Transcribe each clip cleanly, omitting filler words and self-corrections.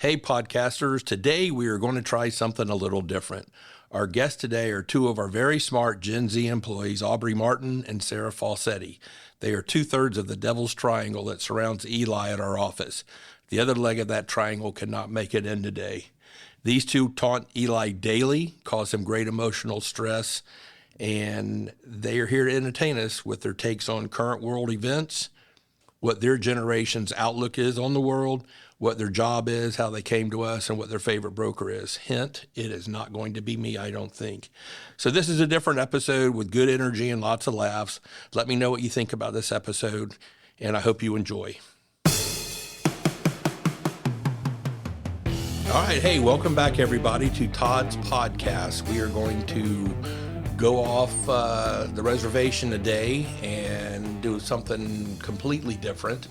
Hey, podcasters. Today we are going to try something a little different. Our guests today are two of our very smart Gen Z employees, Aubrey Martin and Sarah Falcetti. They are 2/3 of the devil's triangle that surrounds Eli at our office. The other leg of that triangle could not make it in today. These two taunt Eli daily, cause him great emotional stress, and they are here to entertain us with their takes on current world events, what their generation's outlook is on the world, what their job is, how they came to us, and what their favorite broker is. Hint, it is not going to be me, I don't think. So this is a different episode with good energy and lots of laughs. Let me know what you think about this episode, and I hope you enjoy. All right, hey, welcome back, everybody, to Todd's podcast. We are going to go off the reservation today and do something completely different.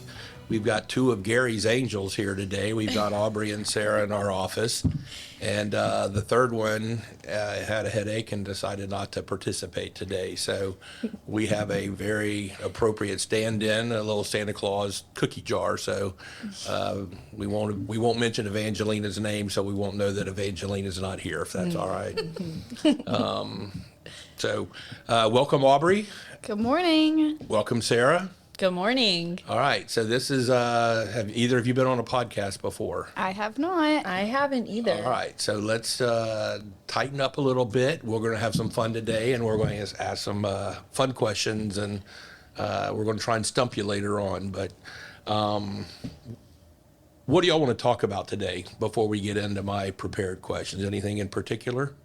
We've got two of Gary's angels here today. We've got Aubrey and Sarah in our office. And the third one had a headache and decided not to participate today. So we have a very appropriate stand-in, a little Santa Claus cookie jar. So we won't mention Evangelina's name, so we won't know that Evangelina's not here, if that's all right. So welcome, Aubrey. Good morning. Welcome, Sarah. Good morning. All right. So this is, have either of you been on a podcast before? I have not. I haven't either. All right. So let's tighten up a little bit. We're going to have some fun today, and we're going to ask some fun questions, and we're going to try and stump you later on. But what do y'all want to talk about today before we get into my prepared questions? Anything in particular?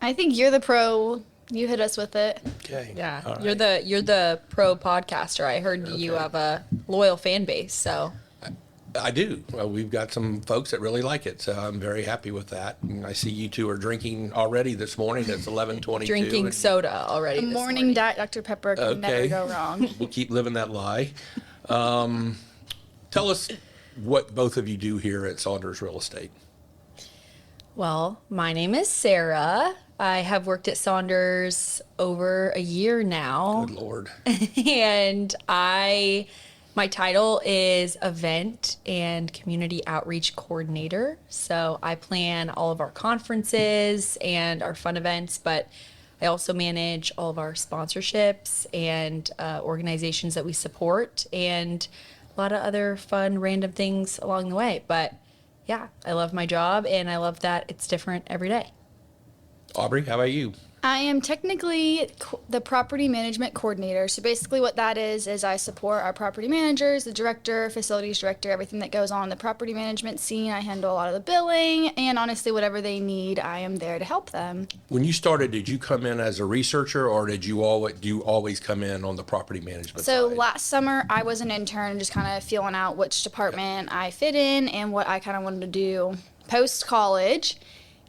I think you're the pro. You hit us with it. Okay. Yeah, All right. you're the pro podcaster. I heard you Okay. have a loyal fan base, so I do. Well, we've got some folks that really like it, so I'm very happy with that. And I see you two are drinking already this morning. It's 11:22. drinking soda already. A this morning diet Dr. Pepper can never Okay. go wrong. We'll keep living that lie. Tell us what both of you do here at Saunders Real Estate. Well, my name is Sarah. I have worked at Saunders over a year now. Good Lord. And my title is Event and Community Outreach Coordinator. So I plan all of our conferences and our fun events, but I also manage all of our sponsorships and organizations that we support and a lot of other fun, random things along the way. But yeah, I love my job and I love that it's different every day. Aubrey, how about you? I am technically the property management coordinator. So basically what that is I support our property managers, the director, facilities director, everything that goes on in the property management scene. I handle a lot of the billing, and honestly, whatever they need, I am there to help them. When you started, did you come in as a researcher, or do you always come in on the property management So side? last summer, I was an intern, just kind of feeling out which department I fit in and what I kind of wanted to do post-college.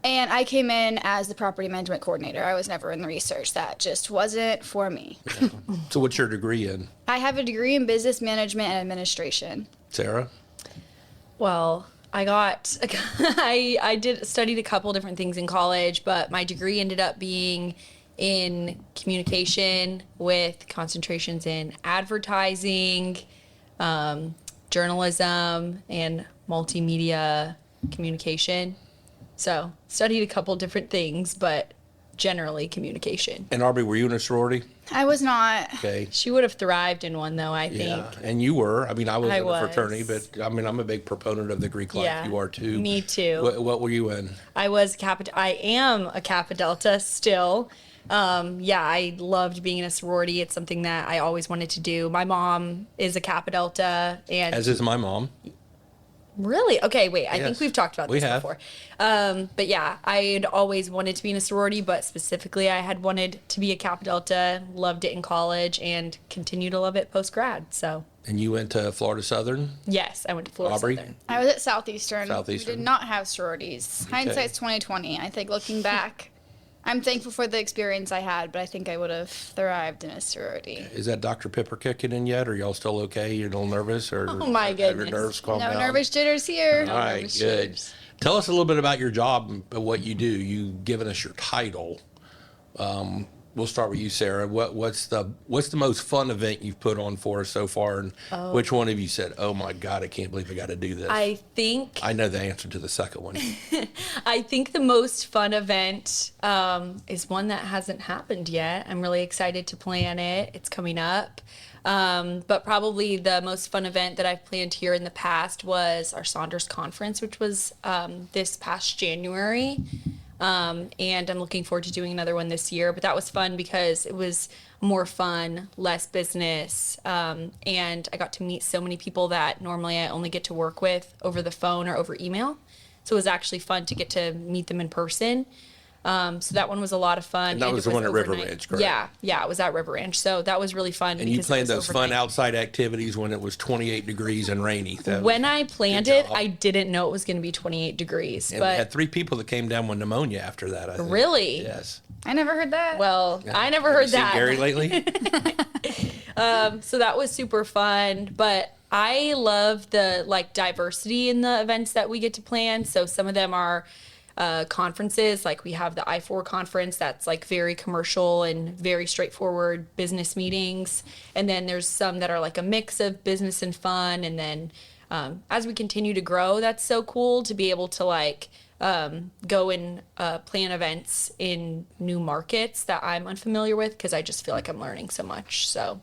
And I came in as the property management coordinator. I was never in the research. That just wasn't for me. So what's your degree in? I have a degree in business management and administration. Sarah? Well, I studied a couple different things in college, but my degree ended up being in communication with concentrations in advertising, journalism, and multimedia communication. So studied a couple different things, but generally communication. And Aubrey, were you in a sorority? I was not. Okay. She would have thrived in one, though, I think. Yeah, and you were. I mean, I was I in a was. fraternity, but I mean, I'm a big proponent of the Greek life. Yeah, You are too. me too. What were you in? I am a Kappa Delta still. I loved being in a sorority. It's something that I always wanted to do. My mom is a Kappa Delta, and As is my mom. really, okay, wait. I Yes, think we've talked about we this have. before. But yeah, I had always wanted to be in a sorority, but specifically, I had wanted to be a Kappa Delta. Loved it in college, and continue to love it post grad. So And you went to Florida Southern? yes, I went to Florida Aubrey? Southern. I was at Southeastern. Southeastern. We did not have sororities. Hindsight's 2020. I think looking back, I'm thankful for the experience I had, but I think I would have thrived in a sorority. Is that Dr. Pepper kicking in yet? Are y'all still okay? You're a little nervous? Or Oh, my have your goodness. nerves calmed No down? nervous jitters here. All right, nervous good. jitters. Tell us a little bit about your job and what you do. You've given us your title. we'll start with you, Sarah. What's the most fun event you've put on for us so far, and which one of you said, "Oh my God, I can't believe I got to do this"? I know the answer to the second one. I think the most fun event is one that hasn't happened yet. I'm really excited to plan it. It's coming up. But probably the most fun event that I've planned here in the past was our Saunders conference, which was this past January. And I'm looking forward to doing another one this year. But that was fun because it was more fun, less business. And I got to meet so many people that normally I only get to work with over the phone or over email. So it was actually fun to get to meet them in person. So that one was a lot of fun. And that was the one at River Ranch, correct? Yeah, it was at River Ranch. So that was really fun. And you planned those fun outside activities when it was 28 degrees and rainy. When I planned it, I didn't know it was going to be 28 degrees. And but we had 3 people that came down with pneumonia after that, I think. Really? Yes. I never heard that. Well, Yeah. I never Have heard you seen that. Gary lately? So that was super fun. But I love the diversity in the events that we get to plan. So some of them are conferences, like we have the I4 conference that's like very commercial and very straightforward business meetings, and then there's some that are like a mix of business and fun. And then as we continue to grow, that's so cool to be able to go and plan events in new markets that I'm unfamiliar with, because I just feel like I'm learning so much. So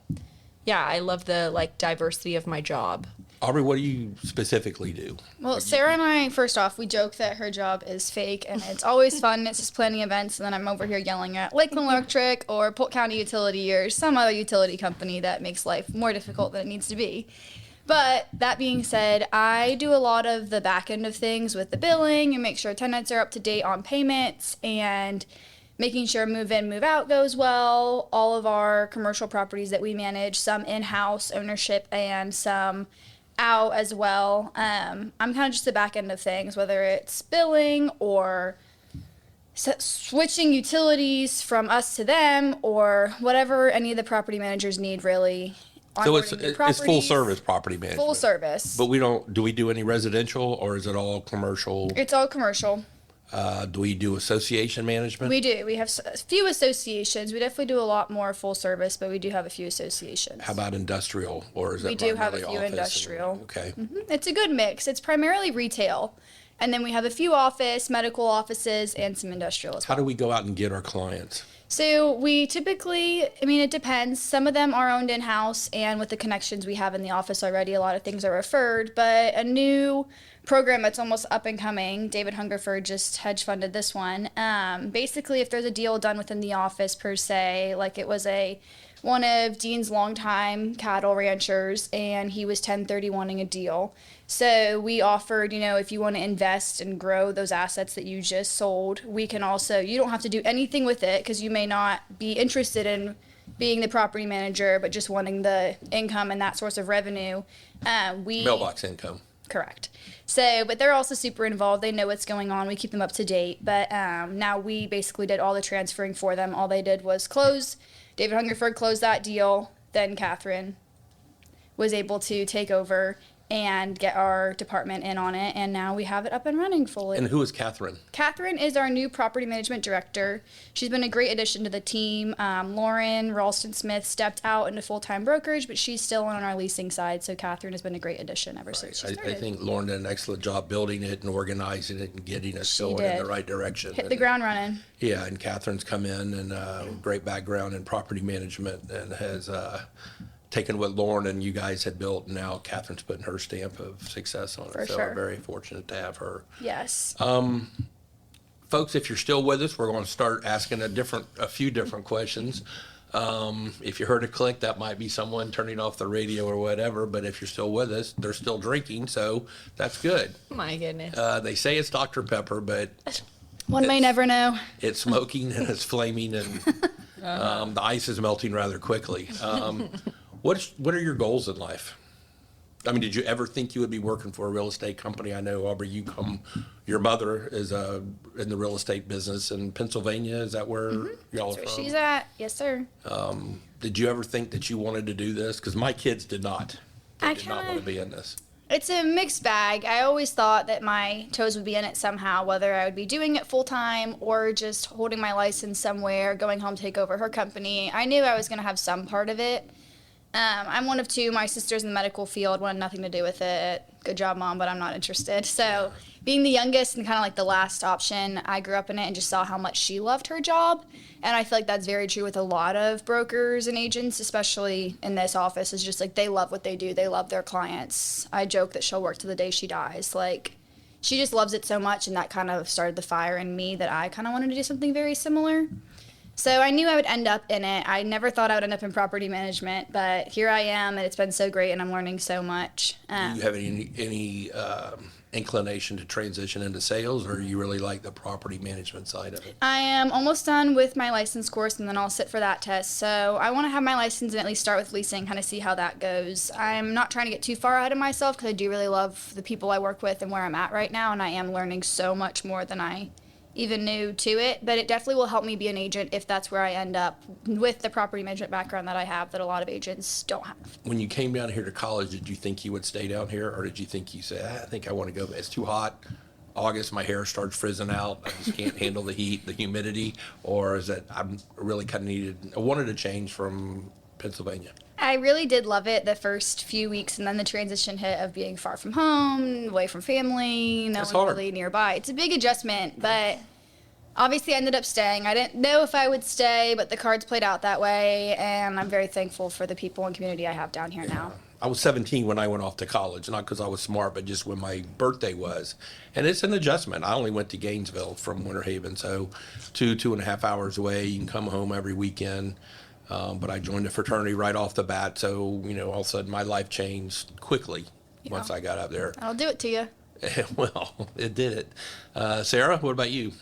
yeah, I love the diversity of my job. Aubrey, what do you specifically do? Well, Sarah and I, first off, we joke that her job is fake, and it's always fun. It's just planning events, and then I'm over here yelling at Lakeland Electric or Polk County Utility or some other utility company that makes life more difficult than it needs to be. But that being said, I do a lot of the back end of things with the billing and make sure tenants are up to date on payments and making sure move in, move out goes well. All of our commercial properties that we manage, some in-house ownership and some out as well. I'm kind of just the back end of things, whether it's billing or switching utilities from us to them or whatever any of the property managers need, really. So it's full service property management. Full service. But do we do any residential, or is it all commercial? It's all commercial. Do we do association management? We do. We have a few associations. We definitely do a lot more full service, but we do have a few associations. How about industrial, or is it We do have a primarily few office industrial. Okay. It's a good mix. It's primarily retail, and then we have a few office, medical offices, and some industrial as well. How do we go out and get our clients? So we typically, it depends. Some of them are owned in-house, and with the connections we have in the office already, a lot of things are referred. But a new program that's almost up and coming, David Hungerford just hedge funded this one. Basically, if there's a deal done within the office per se, like it was one of Dean's longtime cattle ranchers, and he was 1031ing a deal. So we offered, if you want to invest and grow those assets that you just sold, we can also, you don't have to do anything with it because you may not be interested in being the property manager, but just wanting the income and that source of revenue. Mailbox income. Correct. So, but they're also super involved. They know what's going on. We keep them up to date. But now we basically did all the transferring for them. All they did was close. David Hungerford closed that deal. Then Catherine was able to take over and get our department in on it, and now we have it up and running fully. And who is Catherine? Catherine is our new property management director. She's been a great addition to the team. Lauren Ralston-Smith stepped out into full-time brokerage, but she's still on our leasing side, so Catherine has been a great addition ever since she started. I think Lauren did an excellent job building it and organizing it and getting us going in the right direction. Hit the ground running. Yeah, and Catherine's come in and great background in property management and has taken what Lauren and you guys had built, and now Catherine's putting her stamp of success on it. For so sure. we're very fortunate to have her. Yes. Folks, if you're still with us, we're going to start asking a few different questions. If you heard a click, that might be someone turning off the radio or whatever, but if you're still with us, they're still drinking, so that's good. My goodness. They say it's Dr. Pepper, but One may never know. it's smoking and it's flaming, and the ice is melting rather quickly. What are your goals in life? Did you ever think you would be working for a real estate company? I know, Aubrey, your mother is in the real estate business in Pennsylvania. Is that where y'all are That's from? where she's at. Yes, sir. Did you ever think that you wanted to do this? Because my kids did not. They did not want to be in this. It's a mixed bag. I always thought that my toes would be in it somehow, whether I would be doing it full time or just holding my license somewhere, going home to take over her company. I knew I was going to have some part of it. I'm one of two. My sister's in the medical field, wanted nothing to do with it. Good job, Mom, but I'm not interested. So being the youngest and kind of like the last option, I grew up in it and just saw how much she loved her job. And I feel like that's very true with a lot of brokers and agents, especially in this office. It's just like they love what they do. They love their clients. I joke that she'll work to the day she dies. Like, she just loves it so much, and that kind of started the fire in me that I kind of wanted to do something very similar. So I knew I would end up in it. I never thought I would end up in property management, but here I am, and it's been so great, and I'm learning so much. Do you have any inclination to transition into sales, or you really like the property management side of it? I am almost done with my license course, and then I'll sit for that test. So I want to have my license and at least start with leasing, kind of see how that goes. I'm not trying to get too far ahead of myself because I do really love the people I work with and where I'm at right now, and I am learning so much more than I even new to it, but it definitely will help me be an agent if that's where I end up with the property management background that I have that a lot of agents don't have. When you came down here to college, did you think you would stay down here, or did you think you said, I think I want to go, it's too hot, August, my hair starts frizzing out, I just can't handle the heat, the humidity, or is that I'm really kind of wanted to change from Pennsylvania? I really did love it the first few weeks, and then the transition hit of being far from home, away from family, no That's one hard. really nearby. It's a big adjustment, but obviously I ended up staying. I didn't know if I would stay, but the cards played out that way, and I'm very thankful for the people and community I have down here now. I was 17 when I went off to college, not because I was smart, but just when my birthday was. And it's an adjustment. I only went to Gainesville from Winter Haven, so 2.5 hours away. You can come home every weekend. But I joined a fraternity right off the bat, so, all of a sudden my life changed quickly once I got up there. I'll do it to you. Well, it did it. Sarah, what about you?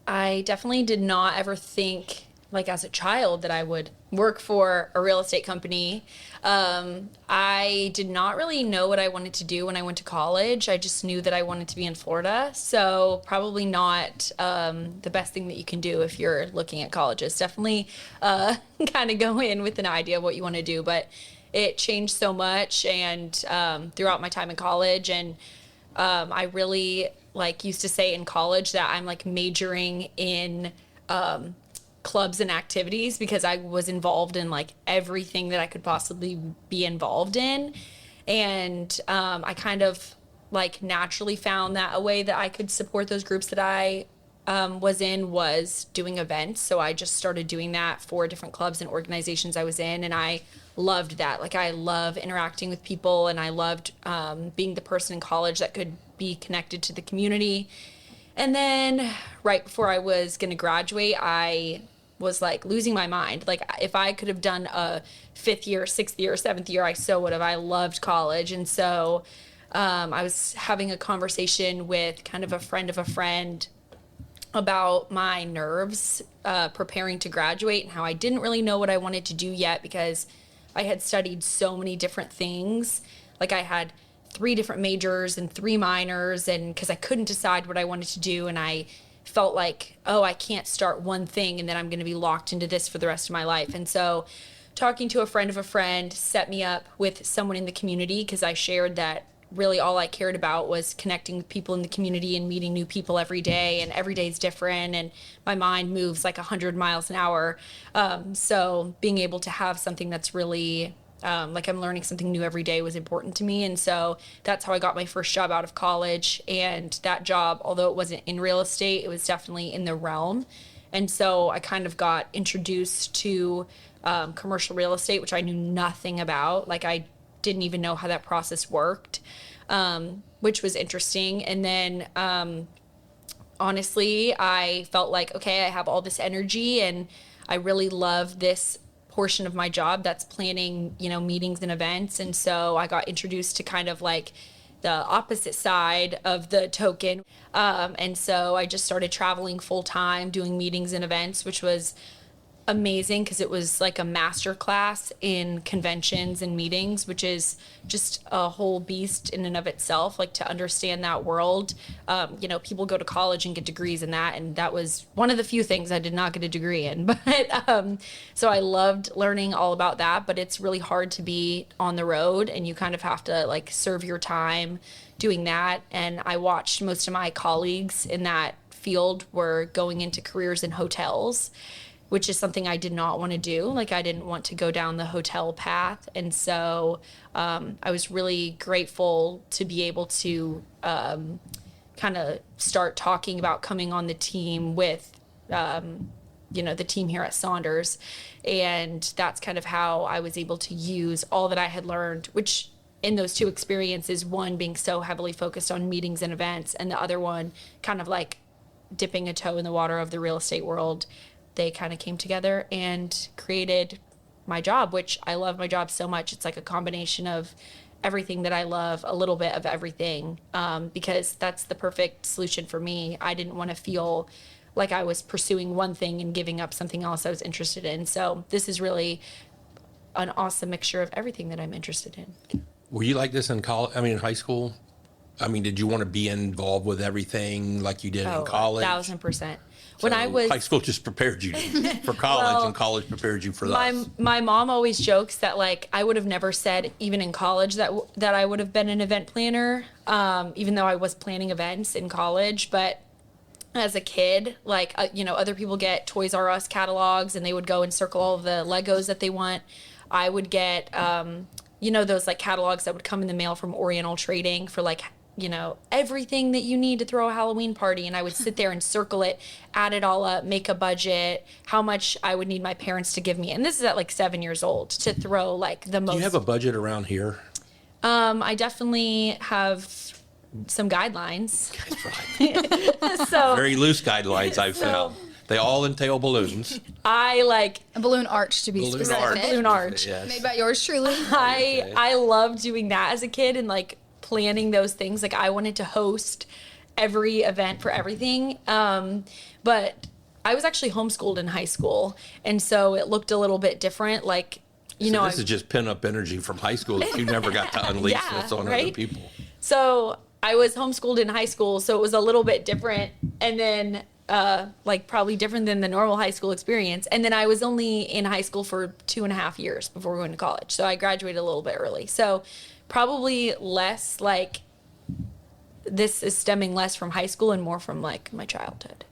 I definitely did not ever think, like as a child, that I would work for a real estate company. I did not really know what I wanted to do when I went to college. I just knew that I wanted to be in Florida. So probably not the best thing that you can do if you're looking at colleges. Definitely kind of go in with an idea of what you want to do. But it changed so much and throughout my time in college. And I really used to say in college that I'm majoring in clubs and activities because I was involved in everything that I could possibly be involved in. And I kind of naturally found that a way that I could support those groups that I was in was doing events. So I just started doing that for different clubs and organizations I was in. And I loved that. I love interacting with people, and I loved being the person in college that could be connected to the community. And then right before I was going to graduate, I was losing my mind. If I could have done a 5th year, 6th year, 7th year, I so would have. I loved college. And so I was having a conversation with kind of a friend about my nerves preparing to graduate and how I didn't really know what I wanted to do yet because I had studied so many different things. I had 3 different majors and 3 minors, and because I couldn't decide what I wanted to do, and I felt I can't start one thing and then I'm going to be locked into this for the rest of my life. And so talking to a friend of a friend set me up with someone in the community because I shared that really all I cared about was connecting with people in the community and meeting new people every day, and every day is different and my mind moves 100 miles an hour. So being able to have something that's really I'm learning something new every day was important to me. And so that's how I got my first job out of college. And that job, although it wasn't in real estate, it was definitely in the realm. And so I kind of got introduced to commercial real estate, which I knew nothing about. I didn't even know how that process worked, which was interesting. And then honestly, I felt okay, I have all this energy and I really love this portion of my job that's planning, meetings and events. And so I got introduced to kind of the opposite side of the token. And so I just started traveling full time, doing meetings and events, which was amazing because it was like a master class in conventions and meetings, which is just a whole beast in and of itself, like to understand that world. People go to college and get degrees in that, and that was one of the few things I did not get a degree in. But so I loved learning all about that, but it's really hard to be on the road, and you kind of have to like serve your time doing that. And I watched most of my colleagues in that field were going into careers in hotels, which is something I did not want to do. Like, I didn't want to go down the hotel path. And so I was really grateful to be able to kind of start talking about coming on the team with, the team here at Saunders. And that's kind of how I was able to use all that I had learned, which in those two experiences, one being so heavily focused on meetings and events, and the other one kind of like dipping a toe in the water of the real estate world. They kind of came together and created my job, which I love my job so much. It's like a combination of everything that I love, a little bit of everything, because that's the perfect solution for me. I didn't want to feel like I was pursuing one thing and giving up something else I was interested in. So this is really an awesome mixture of everything that I'm interested in. Were you like this in college? I mean, in high school? I mean, did you want to be involved with everything like you did in college? 1,000%. When I was high school, just prepared you for college, and college prepared you for that. My mom always jokes that like I would have never said even in college that I would have been an event planner, even though I was planning events in college. But as a kid, like other people get Toys R Us catalogs and they would go and circle all of the Legos that they want. I would get those like catalogs that would come in the mail from Oriental Trading for like everything that you need to throw a Halloween party. And I would sit there and circle it, add it all up, make a budget, how much I would need my parents to give me. And this is at like 7 years old to throw like the most. Do you have a budget around here? I definitely have some guidelines. So very loose guidelines I've found. They all entail balloons. I like a balloon arch to be specific. Balloon arch. Yes. Made by yours truly. I loved doing that as a kid and like planning those things. Like I wanted to host every event for everything. But I was actually homeschooled in high school. And so it looked a little bit different. Like, this is just pin up energy from high school that you never got to unleash this on other people. So I was homeschooled in high school. So it was a little bit different. And then probably different than the normal high school experience. And then I was only in high school for 2.5 years before going to college. So I graduated a little bit early. So probably less like this is stemming less from high school and more from like my childhood.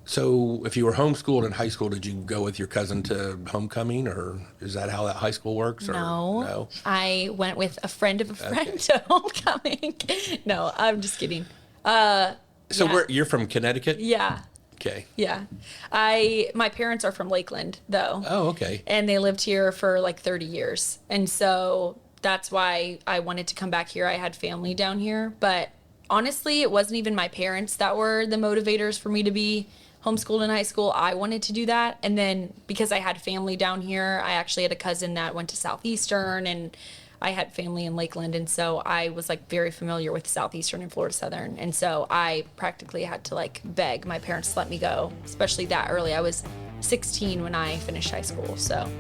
So if you were homeschooled in high school, did you go with your cousin to homecoming, or is that how that high school works? Or no. I went with a friend of a friend to homecoming. No, I'm just kidding. You're from Connecticut? Yeah. Okay. Yeah. My parents are from Lakeland though. Oh, okay. And they lived here for like 30 years. And so that's why I wanted to come back here. I had family down here, but honestly, it wasn't even my parents that were the motivators for me to be homeschooled in high school. I wanted to do that. And then because I had family down here, I actually had a cousin that went to Southeastern, and I had family in Lakeland. And so I was like very familiar with Southeastern and Florida Southern. And so I practically had to like beg my parents to let me go, especially that early. I was 16 when I finished high school. So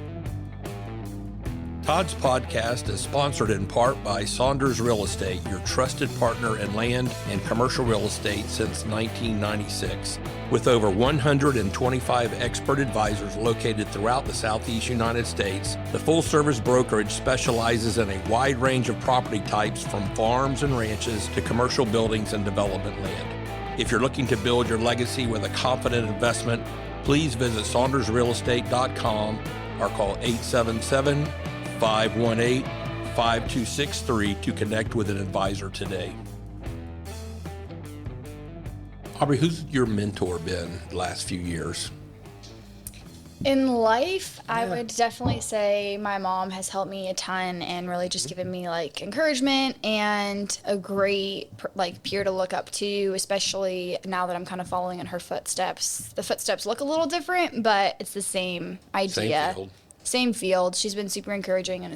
Todd's podcast is sponsored in part by Saunders Real Estate, your trusted partner in land and commercial real estate since 1996. With over 125 expert advisors located throughout the Southeast United States, the full-service brokerage specializes in a wide range of property types from farms and ranches to commercial buildings and development land. If you're looking to build your legacy with a confident investment, please visit saundersrealestate.com or call 877-518-5263 to connect with an advisor today. Aubrey, who's your mentor been the last few years? In life, I would definitely say my mom has helped me a ton and really just given me like encouragement and a great like peer to look up to, especially now that I'm kind of following in her footsteps. The footsteps look a little different, but it's the same idea. Same field. She's been super encouraging and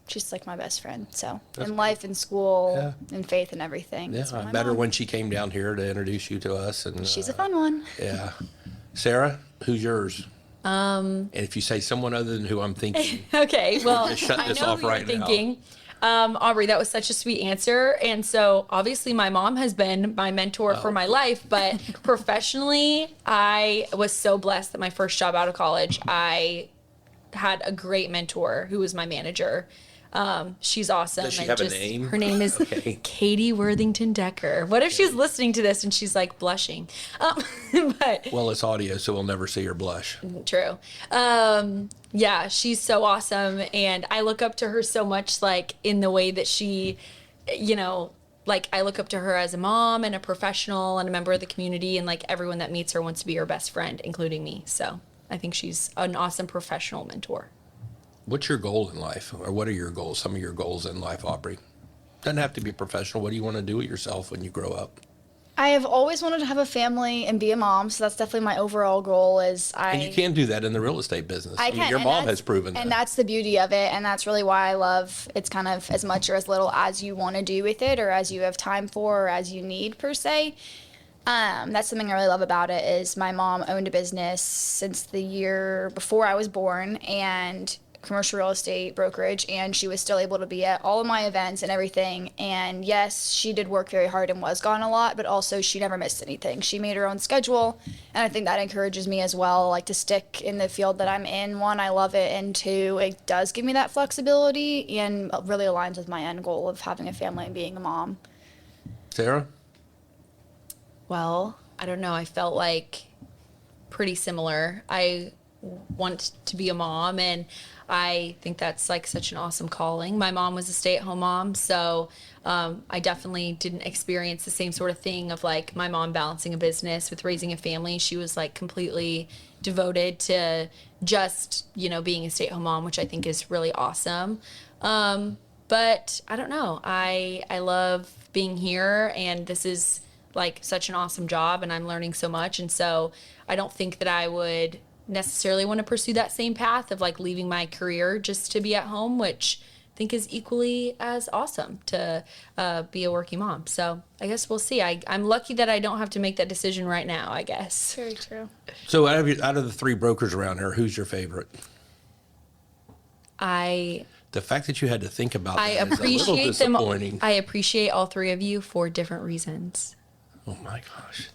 she's like my best friend. So that's in life, in school, in faith, and everything. Yeah, I met her when she came down here to introduce you to us, and she's a fun one. Yeah, Sarah, who's yours? And if you say someone other than who I'm thinking, Okay, well, just shut I this know off who right you're now. thinking. Aubrey, that was such a sweet answer. And so obviously my mom has been my mentor for my life, but professionally, I was so blessed that my first job out of college, I had a great mentor who was my manager. She's awesome. Does she and have a name? Her name is Okay. Katie Worthington Decker. What if she's listening to this and she's like blushing? But Well, it's audio, so we'll never see her blush. true. Yeah, she's so awesome. And I look up to her so much, like in the way that she, like I look up to her as a mom and a professional and a member of the community. And like everyone that meets her wants to be her best friend, including me. So I think she's an awesome professional mentor. What's your goal in life? Or what are your goals? Some of your goals in life, Aubrey? Doesn't have to be professional. What do you want to do with yourself when you grow up? I have always wanted to have a family and be a mom, so that's definitely my overall goal. And you can do that in the real estate business. I mean, can, your and mom that's- has proven that. And that's the beauty of it, and that's really why I love it's kind of as much or as little as you want to do with it, or as you have time for, or as you need per se. That's something I really love about it is my mom owned a business since the year before I was born, and commercial real estate brokerage, and she was still able to be at all of my events and everything. And yes, she did work very hard and was gone a lot, but also she never missed anything. She made her own schedule, and I think that encourages me as well, like to stick in the field that I'm in. One, I love it, and two, it does give me that flexibility and really aligns with my end goal of having a family and being a mom. Sarah? Well, I don't know. I felt like pretty similar. I want to be a mom, and I think that's like such an awesome calling. My mom was a stay-at-home mom, so I definitely didn't experience the same sort of thing of like my mom balancing a business with raising a family. She was like completely devoted to just, being a stay-at-home mom, which I think is really awesome. But I don't know. I love being here, and this is like such an awesome job, and I'm learning so much. And so I don't think that I would necessarily want to pursue that same path of like leaving my career just to be at home, which I think is equally as awesome to be a working mom. So I guess we'll see. I'm lucky that I don't have to make that decision right now, I guess. Very true. So out of the three brokers around here, who's your favorite? The fact that you had to think about I that is a little appreciate them. disappointing. I appreciate all three of you for different reasons. Oh my gosh.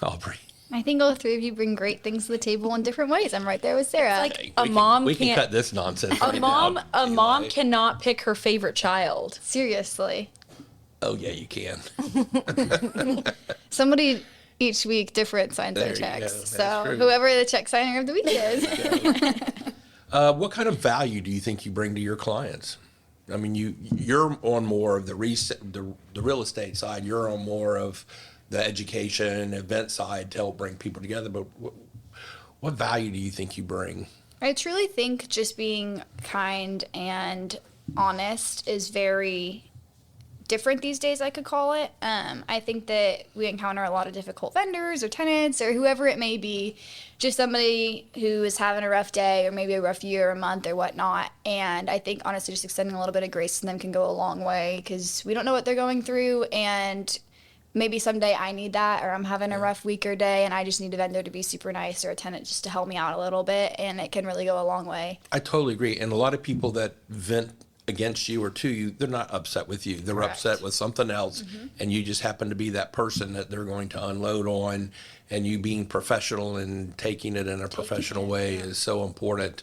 Aubrey. I think all three of you bring great things to the table in different ways. I'm right there with Sarah. Like Hey, a mom we can can't. cut this nonsense A right mom, now, a mom Eli. cannot pick her favorite child. Seriously. Oh yeah, you can. Somebody each week different signs There their you go. checks. That's So true. whoever the check signer of the week is. What kind of value do you think you bring to your clients? I mean, you're on more of the real estate side. You're on more of the education event side to help bring people together. But what value do you think you bring? I truly think just being kind and honest is very different these days, I could call it. I think that we encounter a lot of difficult vendors or tenants or whoever it may be, just somebody who is having a rough day or maybe a rough year or a month or whatnot. And I think honestly just extending a little bit of grace to them can go a long way because we don't know what they're going through, and maybe someday I need that, or I'm having a rough week or day and I just need a vendor to be super nice or a tenant just to help me out a little bit, and it can really go a long way. I totally agree. And a lot of people that vent against you or to you, they're not upset with you. They're Correct. upset with something else. And you just happen to be that person that they're going to unload on. And you being professional and taking it in a professional way is so important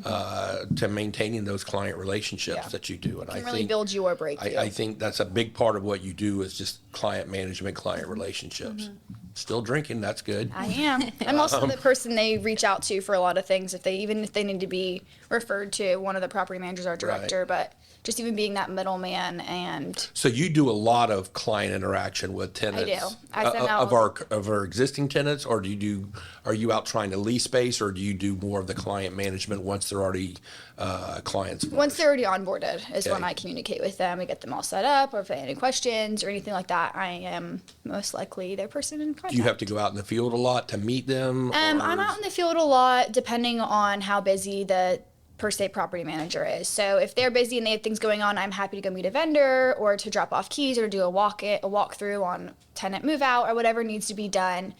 to maintaining those client relationships Yeah. that you do. And It can I really think build you or break you. I think that's a big part of what you do is just client management, client relationships. Still drinking, that's good. I am. I'm also the person they reach out to for a lot of things, if they need to be referred to one of the property managers or director, Right. but just even being that middleman. And So you do a lot of client interaction with tenants. I send out- of our existing tenants, or are you out trying to lease space, or do you do more of the client management once they're already clients? of once yours? they're already onboarded is when Okay. I communicate with them. We get them all set up, or if they have any questions or anything like that, I am most likely their person in contact. Do you have to go out in the field a lot to meet them? I'm or- out in the field a lot, depending on how busy the per se property manager is. So if they're busy and they have things going on, I'm happy to go meet a vendor or to drop off keys or do a walkthrough on tenant move out or whatever needs to be done.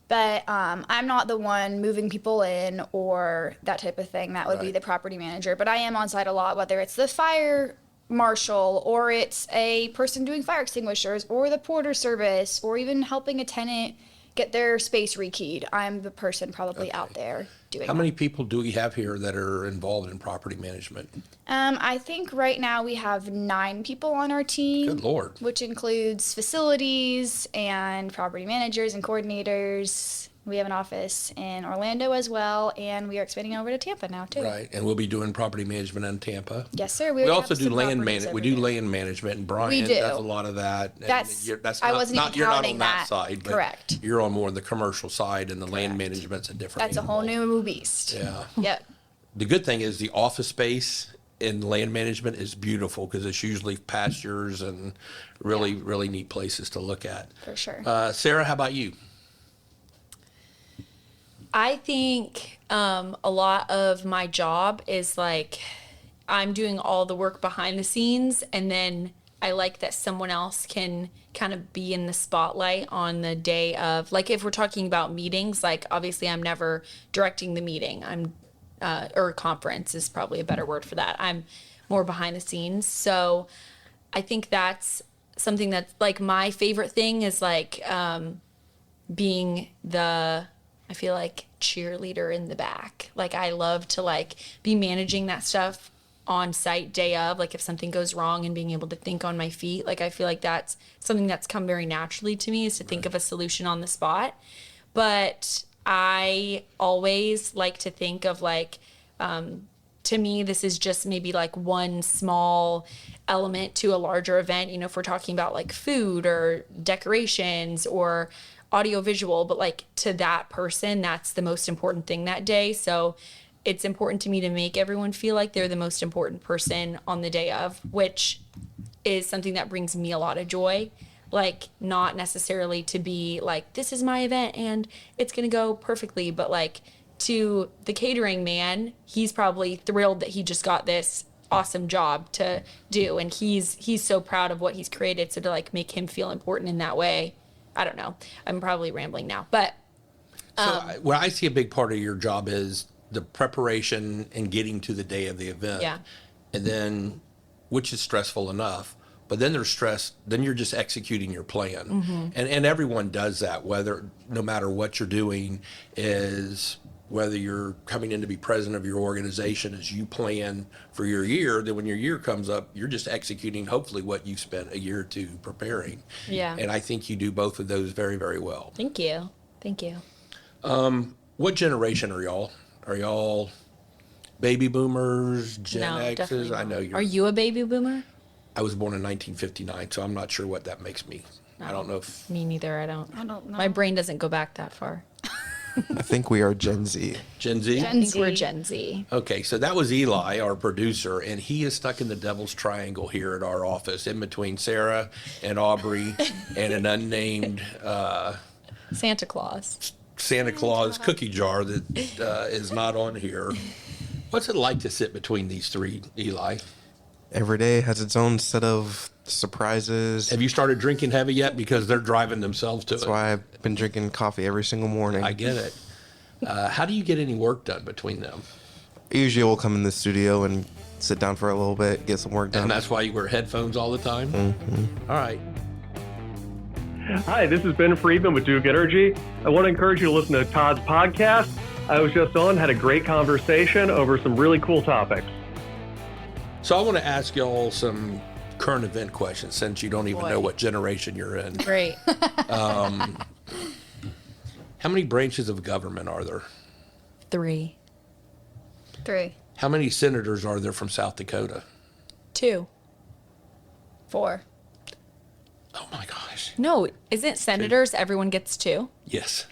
But I'm not the one moving people in or that type of thing. That would be Right. the property manager. But I am on site a lot, whether it's the fire marshal or it's a person doing fire extinguishers or the porter service or even helping a tenant get their space rekeyed. I'm the person probably out there doing How that. many people do we have here that are involved in property management? I think right now we have 9 people on our team. Good Lord. Which includes facilities and property managers and coordinators. We have an office in Orlando as well, and we are expanding over to Tampa now too. Right, and we'll be doing property management in Tampa. Yes, sir. We already also have do some land properties management. over We do there. land management, and Brian We do. does a lot of that. And That's- that's I not, wasn't even you're not on counting that that. side. But Correct. You're on more of the commercial side, and the land Correct. management's a different. That's a whole animal. new beast. Yeah. Yep. The good thing is the office space in land management is beautiful because it's usually pastures and really neat places to look at. For sure. Sarah, how about you? I think a lot of my job is like I'm doing all the work behind the scenes, and then I like that someone else can kind of be in the spotlight on the day of, like, if we're talking about meetings, like obviously I'm never directing the meeting. Or conference is probably a better word for that. I'm more behind the scenes. So I think that's something that's like my favorite thing is like being the, I feel like, cheerleader in the back. Like I love to like be managing that stuff on site day of, like if something goes wrong and being able to think on my feet. Like I feel like that's something that's come very naturally to me, is to think of a solution on the spot. But I always like to think of like, to me, this is just maybe like one small element to a larger event. You know, if we're talking about like food or decorations or audio visual, but like to that person, that's the most important thing that day. So it's important to me to make everyone feel like they're the most important person on the day of, which is something that brings me a lot of joy. Like not necessarily to be like, this is my event and it's going to go perfectly, but like to the catering man, he's probably thrilled that he just got this awesome job to do, and he's so proud of what he's created. So to like make him feel important in that way, I don't know. I'm probably rambling now, but Well, I see a big part of your job is the preparation and getting to the day of the event. Yeah. And then, which is stressful enough, but then there's stress, then you're just executing your plan. Mm-hmm. And everyone does that, no matter what you're doing, is whether you're coming in to be president of your organization as you plan for your year, then when your year comes up, you're just executing hopefully what you've spent a year or two preparing. Yeah. And I think you do both of those very, very well. Thank you. Thank you. What generation are y'all? Are y'all baby boomers, Gen No, X's? definitely I know not. you're. Are you a baby boomer? I was born in 1959, so I'm not sure what that makes me. I don't know if. Me neither. I don't I don't know. My brain doesn't go back that far. I think we are Gen Z. Gen Z? I think we're Gen Z. Okay, so that was Eli, our producer, and he is stuck in the devil's triangle here at our office, in between Sarah and Aubrey and an unnamed Santa Claus. Santa Claus cookie jar that is not on here. What's it like to sit between these three, Eli? Every day has its own set of surprises. Have you started drinking heavy yet? Because they're driving themselves to That's it. why I've been drinking coffee every single morning. I get it. How do you get any work done between them? Usually we'll come in the studio and sit down for a little bit, get some work done. And that's why you wear headphones all the time? Mm-hmm. All right. Hi, this is Ben Friedman with Duke Energy. I want to encourage you to listen to Todd's podcast. I was just on, had a great conversation over some really cool topics. So I want to ask y'all some current event questions since you don't even know what generation you're in. Great. How many branches of government are there? 3. 3, How many senators are there from South Dakota? 2. 4. Oh my gosh. No, isn't senators everyone gets 2? Yes.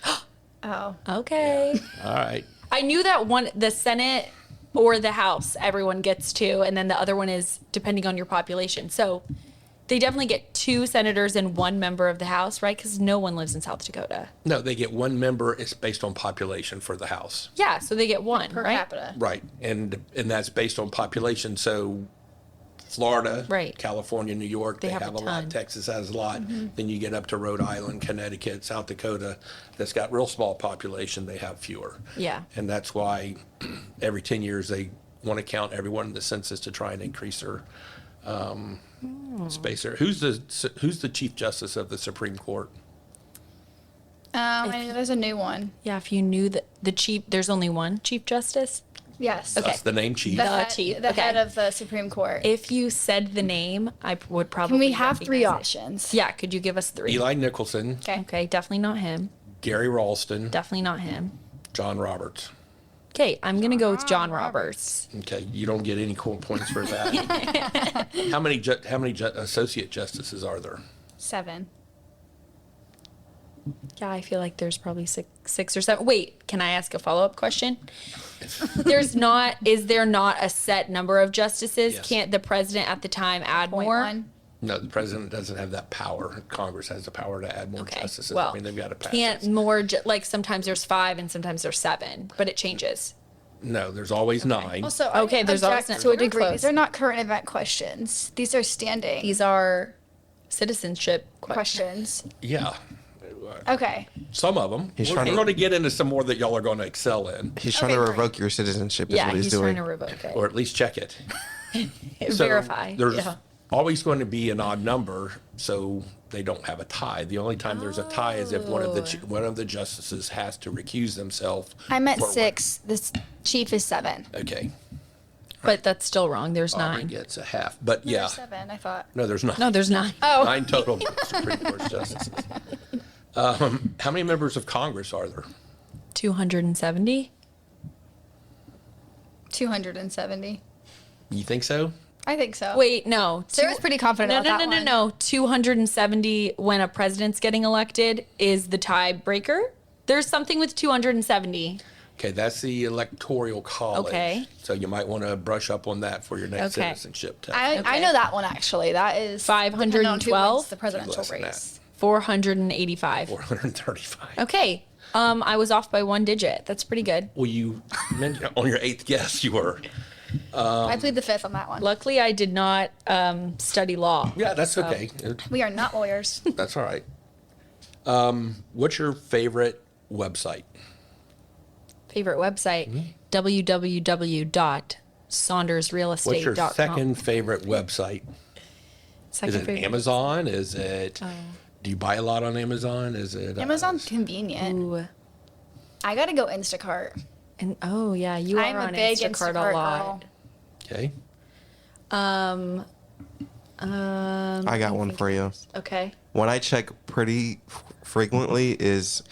Oh. Okay. All right. I knew that one, the Senate or the House, everyone gets 2, and then the other one is depending on your population. So they definitely get 2 senators and 1 member of the House, right? Because no one lives in South Dakota. No, they get 1 member. It's based on population for the House. Yeah, so they get 1, Per right? capita. Right. And that's based on population. So Florida, Right. California, New York, they have a lot. ton. Texas has a lot. Then you get up to Rhode Island, Connecticut, South Dakota, that's got real small population, they have fewer. Yeah. And that's why every 10 years they want to count everyone in the census to try and increase their space there. Who's the Chief Justice of the Supreme Court? I know there's a new one. Yeah, if you knew that there's only one Chief Justice. Yes. Okay. That's the name Chief. The, The head, chief, the okay. head of the Supreme Court. If you said the name, I would probably. Can we have 3 recognize it. options? Yeah, could you give us 3? Eli Nicholson, Okay. Okay, definitely not him. Gary Ralston, Definitely not him. John Roberts. Okay, I'm gonna go with John Roberts. Okay, you don't get any cool points for that. How many associate justices are there? 7. Yeah, I feel like there's probably six or 7. Wait, can I ask a follow-up question? Is there not a set number of justices? Yes. Can't the president at the time add Point more? 1. No, the president doesn't have that power. Congress has the power to add more Okay. justices. Well, I mean, they've got to pass can't it. more like sometimes there's 5 and sometimes there's 7, but it changes. No, there's always 9. Also, Okay, I there's object always- to a we're degree. close. These are not current event questions. These are standing These are citizenship questions. questions. Yeah, Okay. some of them. He's We're trying to- going to get into some more that y'all are going to excel in, He's trying Okay, to great. revoke your citizenship. Is Yeah, what he's he's trying doing. to revoke it. or at least check it. So Verify. There's Yeah. always going to be an odd number, so they don't have a tie. The only time there's a tie is if one of the justices has to recuse themselves. I meant for one. 6. This chief is 7. Okay, But that's still wrong. There's Aubrey 9. gets a half, but yeah, There's 7, I thought. no, there's not. No, there's 9. Oh. 9 total Supreme Court justices. How many members of Congress are there? 270? 270. You think so? I think so. Wait, no. Sarah's pretty confident No, about no, that no, one. no. 270 when a president's getting elected is the tiebreaker. There's something with 270. Okay, that's the electoral college. Okay. So you might want to brush up on that for your next Okay. citizenship test. I Okay. know that one actually. That is depending on who 512? wins the presidential Less than that. race. 485. 435. Okay. I was off by 1 digit. That's pretty good. Well, you mentioned on your 8th guess you were. I plead the 5th on that one. Luckily, I did not study law. Yeah, that's okay. We are not lawyers. That's all right. What's your favorite website? Favorite website, www.saundersrealestate.com. What's your second favorite website? Second Is it favorite. Amazon? Is it? Do you buy a lot on Amazon? Is it? Amazon's convenient. Ooh. I gotta go Instacart. And oh yeah, you are I'm a on big Instacart, Instacart a lot. girl. Okay. I got one for you. Okay. One I check pretty frequently is,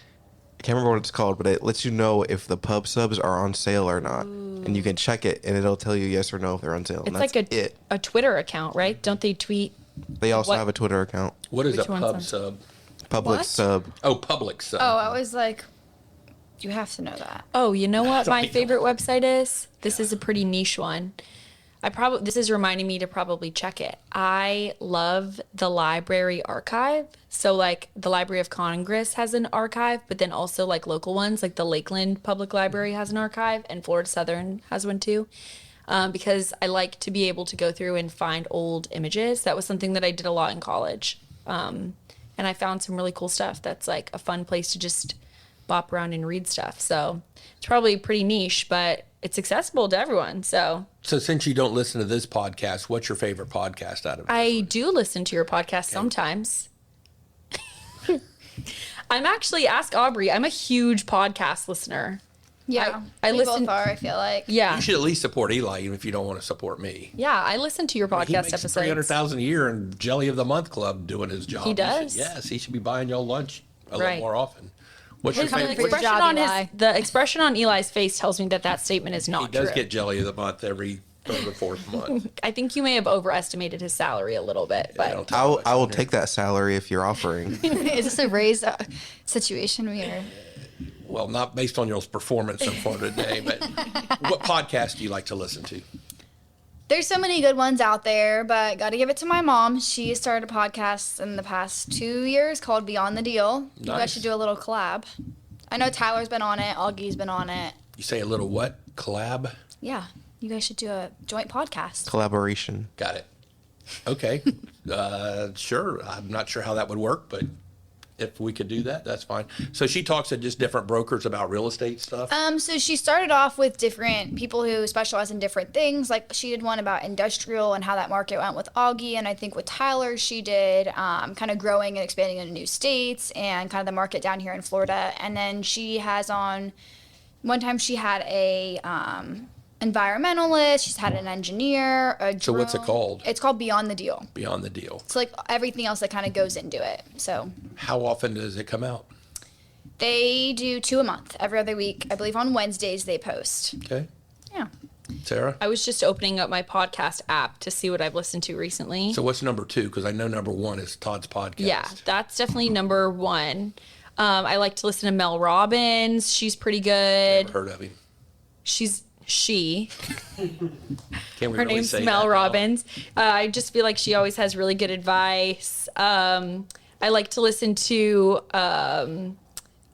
I can't remember what it's called, but it lets you know if the pub subs are on sale or not. And you can check it, and it'll tell you yes or no if they're on sale. It's And like that's a it. a Twitter account, right? Don't they tweet? They also what- have a Twitter account. What is Which a one's pub on- sub? Public What? sub. Oh, public sub. Oh, I was like, you have to know that. Oh, you know what don't my even favorite know. website is? This is a pretty niche one. This is reminding me to probably check it. I love the library archive. So like the Library of Congress has an archive, but then also like local ones, like the Lakeland Public Library has an archive and Florida Southern has one too. Because I like to be able to go through and find old images. That was something that I did a lot in college. And I found some really cool stuff that's like a fun place to just bop around and read stuff. So it's probably pretty niche, but it's accessible to everyone. So So since you don't listen to this podcast, what's your favorite podcast out of it? I do listen to your podcast sometimes. I'm actually, ask Aubrey, I'm a huge podcast listener. Yeah, I we listen- both are. I feel like. Yeah. You should at least support Eli, even if you don't want to support me. Yeah, I listen to your He podcast makes episodes. $300,000 a year in Jelly of the Month Club doing his job. He does? Yes, he should be buying y'all lunch a lot Right. more often. What's your His coming favorite? for your expression job, on Eli. the expression on Eli's face tells me that statement is He not does true. get Jelly of the Month every third or fourth month. I think you may have overestimated his salary a little bit, but I don't tell much I will on here. take that salary if you're offering. Is this a raise situation we are? Well, not based on your performance so far today, but what podcast do you like to listen to? There's so many good ones out there, but got to give it to my mom. She started a podcast in the past 2 years called Beyond the Deal. You guys Nice. should do a little collab. I know Tyler's been on it. Augie's been on it. You say a little what? Collab? Yeah, you guys should do a joint podcast. Collaboration. Got it. Okay. Sure. I'm not sure how that would work, but if we could do that, that's fine. So she talks to just different brokers about real estate stuff? So she started off with different people who specialize in different things. Like she did one about industrial and how that market went with Augie, and I think with Tyler she did kind of growing and expanding into new states and kind of the market down here in Florida. And then she has on, one time she had a environmentalist, she's had an engineer, a So what's it drone. called? It's called Beyond the Deal. Beyond the Deal. It's like everything else that kind of goes into it. So How often does it come out? they do 2 a month, every other week. I believe on Wednesdays they post. Okay. Yeah. Sarah? I was just opening up my podcast app to see what I've listened to recently. So what's number 2? Because I know number 1 is Todd's podcast. Yeah, that's definitely number 1. I like to listen to Mel Robbins. She's pretty good. Never heard of him. She. Can't we Her really name's say Mel that now? Robbins. I just feel like she always has really good advice. I like to listen to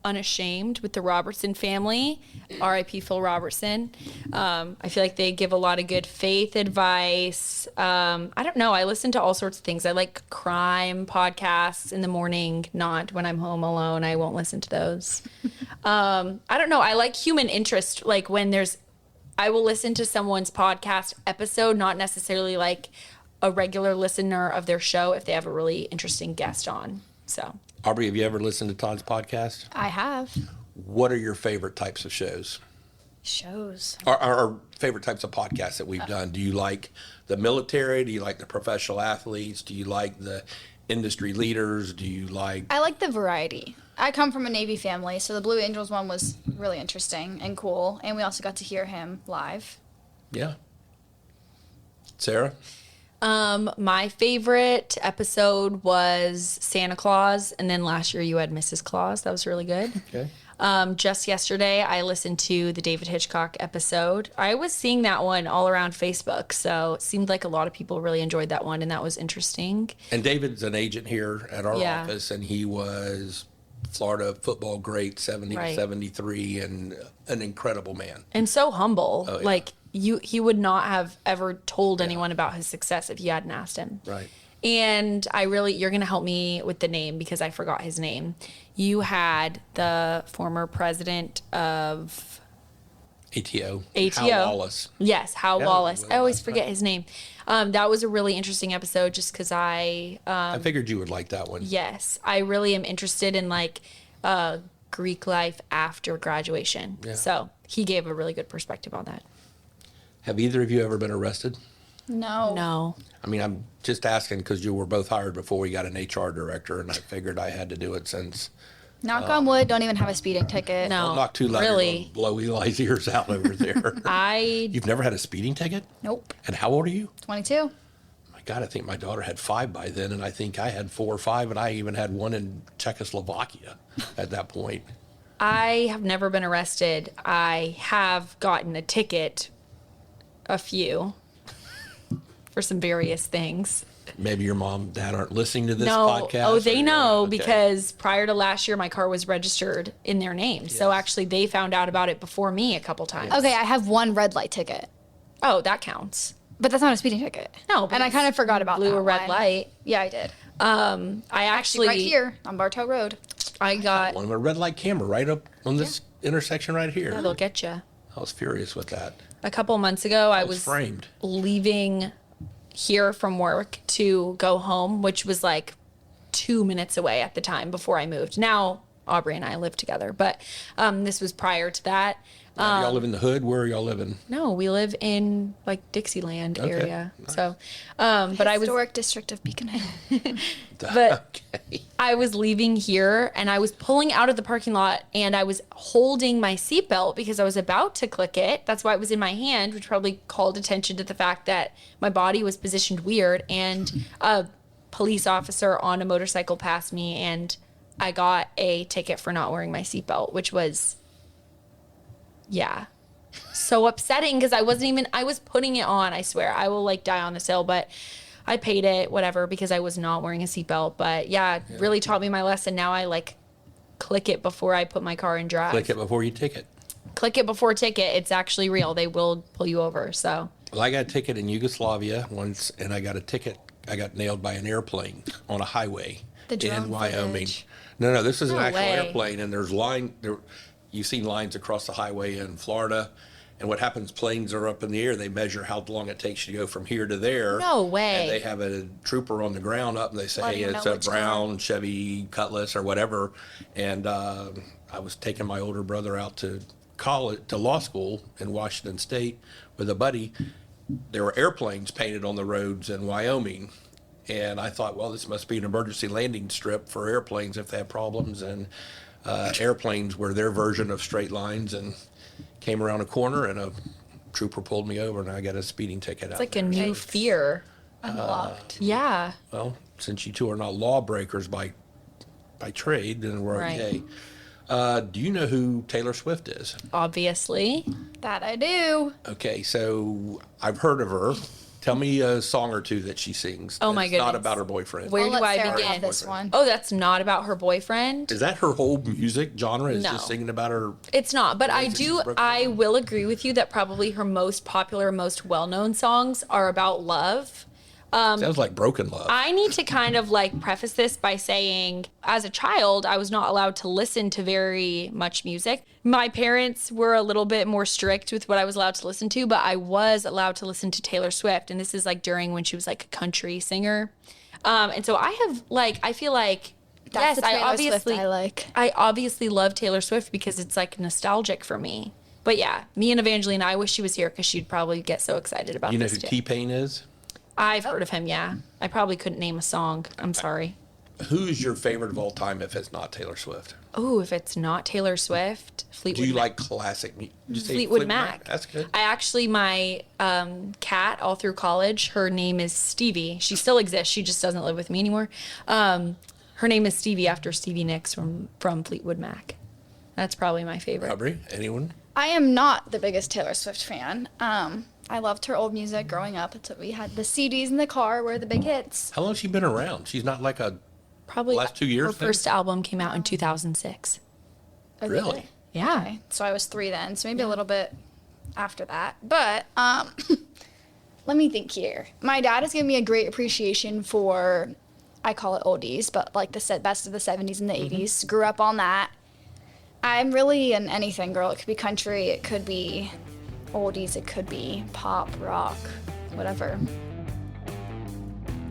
Unashamed with the Robertson family, R.I.P. Phil Robertson. I feel like they give a lot of good faith advice. I don't know. I listen to all sorts of things. I like crime podcasts in the morning, not when I'm home alone. I won't listen to those. I don't know. I like human interest, like when I will listen to someone's podcast episode, not necessarily like a regular listener of their show if they have a really interesting guest on. So, Aubrey, have you ever listened to Todd's podcast? I have. What are your favorite types of shows? Shows. Or favorite types of podcasts that we've done? Do you like the military? Do you like the professional athletes? Do you like the industry leaders? Do you like... I like the variety. I come from a Navy family, so the Blue Angels one was really interesting and cool. And we also got to hear him live. Yeah. Sarah? My favorite episode was Santa Claus, and then last year you had Mrs. Claus. That was really good. Okay. Just yesterday, I listened to the David Hitchcock episode. I was seeing that one all around Facebook, so it seemed like a lot of people really enjoyed that one, and that was interesting. And David's an agent here at our Yeah. office, and he was Florida football great, 70 Right. to 73, and an incredible man. And so humble. Oh, yeah. Like, he would not have ever told anyone about his success if you hadn't asked him. Right. And you're going to help me with the name because I forgot his name. You had the former president of ATO. ATO. Hal Wallace. Yes, Hal Yeah, Wallace. well, I always that's forget right. his name. That was a really interesting episode just because I figured you would like that one. yes, I really am interested in like Greek life after graduation. Yeah. So he gave a really good perspective on that. Have either of you ever been arrested? No. No. I mean, I'm just asking because you were both hired before we got an HR director, and I figured I had to do it since. Knock on wood, don't even have a speeding ticket. No. Not too loud. Really. Blow Eli's ears out over there. I You've never had a speeding ticket? Nope. And how old are you? 22. My God, I think my daughter had 5 by then, and I think I had 4 or 5, and I even had one in Czechoslovakia at that point. I have never been arrested. I have gotten a ticket, a few, for some various things. Maybe your mom and dad aren't listening to this No, podcast. oh, they or- know okay. because prior to last year, my car was registered in their name. So Yes. actually, they found out about it before me a couple times. Okay, I have one red light ticket, Oh, that counts. but that's not a speeding ticket. No, but and I kind of forgot about Blue that or red one. light. Yeah, I did. I actually Right here on Bartow Road. I got. One with a red light camera right up on this intersection right here. Yeah, they'll get you. I was furious with that. A couple months ago, I It was was framed. leaving here from work to go home, which was like 2 minutes away at the time before I moved. Now Aubrey and I live together, but this was prior to that. Do y'all live in the hood? Where are y'all living? No, we live in like Dixieland Okay, area. nice. So, but Historic district of Beacon Hill. But- Okay. I was leaving here and I was pulling out of the parking lot and I was holding my seatbelt because I was about to click it. That's why it was in my hand, which probably called attention to the fact that my body was positioned weird. And a police officer on a motorcycle passed me and I got a ticket for not wearing my seatbelt, which was, yeah, so upsetting because I was putting it on. I swear I will like die on this hill, but I paid it, whatever, because I was not wearing a seatbelt. But yeah, it really taught me my lesson. Now I like click it before I put my car in drive. Click it before you ticket. Click it before ticket. It's actually real. They will pull you over. So Well, I got a ticket in Yugoslavia once, and I got a ticket I got nailed by an airplane on a highway The drone in Wyoming. footage. No, this is an No actual way. airplane, and there's you've seen lines across the highway in Florida. And what happens, planes are up in the air. They measure how long it takes you to go from here to there. No way. And they have a trooper on the ground up, and they say, Letting hey, them it's know a which brown one. Chevy Cutlass or whatever. And I was taking my older brother out to college, to law school in Washington State with a buddy. There were airplanes painted on the roads in Wyoming. And I thought, well, this must be an emergency landing strip for airplanes if they have problems. And airplanes were their version of straight lines, and came around a corner, and a trooper pulled me over, and I got a speeding ticket. It's like a new fear. Unlocked. Yeah. Well, since you two are not lawbreakers by trade, then we're Right. okay. Do you know who Taylor Swift is? Obviously. That I do. Okay, so I've heard of her. Tell me a song or two that she sings. Oh, my that's not goodness. about her boyfriend. Where I'll do let I Sarah begin? have this one. Oh, that's not about her boyfriend? Is that her whole music genre? Is No. just singing about her? It's not, but Ways that she's broken I down? will agree with you that probably her most popular, most well-known songs are about love. Sounds like Broken Love. I need to kind of like preface this by saying, as a child, I was not allowed to listen to very much music. My parents were a little bit more strict with what I was allowed to listen to, but I was allowed to listen to Taylor Swift. And this is like during when she was like a country singer. And so I have like, I feel like, That's yes, the Taylor Swift I like. I obviously love Taylor Swift because it's like nostalgic for me. But yeah, me and Evangeline, I wish she was here because she'd probably get so excited about You know this who too. T-Pain is? I've heard of him, yeah. I probably couldn't name a song. I'm sorry. Who's your favorite of all time if it's not Taylor Swift? Oh, if it's not Taylor Swift, Fleetwood Do you Mac. like classic music? You say Fleetwood Mac. That's good. I actually, my cat all through college, her name is Stevie. She still exists. She just doesn't live with me anymore. Her name is Stevie after Stevie Nicks from Fleetwood Mac. That's probably my favorite. Aubrey, anyone? I am not the biggest Taylor Swift fan. I loved her old music growing up. It's what we had the CDs in the car were the big hits. How long has she been around? She's not like a Probably last 2 years Her thing? first album came out in 2006. Oh, Really? Yeah. Okay. So I was 3 then, so maybe a little bit after that. But let me think here. My dad has given me a great appreciation for, I call it oldies, but like the best of the 70s and the 80s. Grew up on that. I'm really an anything girl. It could be country, it could be oldies, it could be pop, rock, whatever.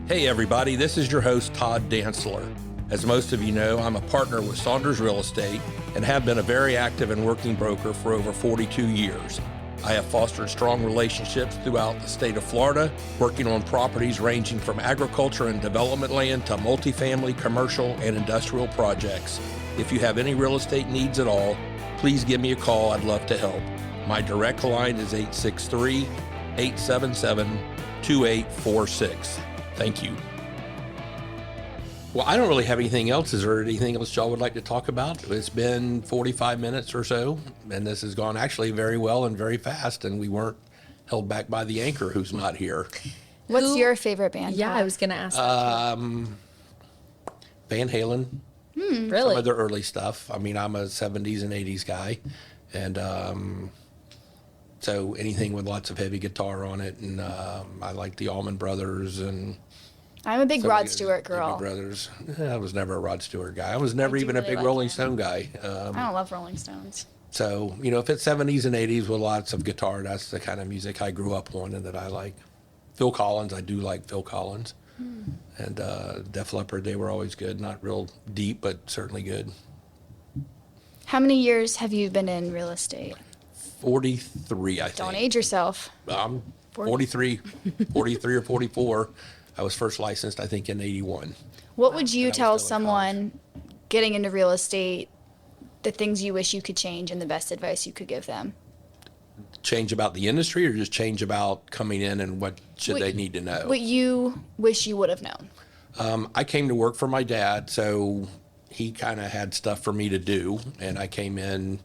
Hey everybody, this is your host Todd Dantzler. As most of you know, I'm a partner with Saunders Real Estate and have been a very active and working broker for over 42 years. I have fostered strong relationships throughout the state of Florida, working on properties ranging from agriculture and development land to multifamily, commercial, and industrial projects. If you have any real estate needs at all, please give me a call. I'd love to help. My direct line is 863-877-2846. Thank you. Well, I don't really have anything else. Is there anything else y'all would like to talk about? It's been 45 minutes or so, and this has gone actually very well and very fast, and we weren't held back by the anchor who's not here. What's your favorite band? Yeah, Todd? I was going to ask. that Van Halen, too. Really? some of their early stuff. I mean, I'm a 70s and 80s guy, and so anything with lots of heavy guitar on it, and I like the Allman Brothers and I'm a big some of Rod the Stewart Doobie girl. Brothers. I was never a Rod Stewart guy. I was never do even a really big like Rolling him. Stone guy. I don't love Rolling Stones. So, you know, if it's 70s and 80s with lots of guitar, that's the kind of music I grew up on and that I like. Phil Collins, I do like Phil Collins. And Def Leppard, they were always good. Not real deep, but certainly good. How many years have you been in real estate? 43, I think. Don't age yourself. I'm 43 or 44. I was first licensed, I think, in 81. What would you And I was tell still in college. someone getting into real estate, the things you wish you could change and the best advice you could give them? Change about the industry or just change about coming in and what should What- they need to know? What you wish you would have known. I came to work for my dad, so he kind of had stuff for me to do, and I came in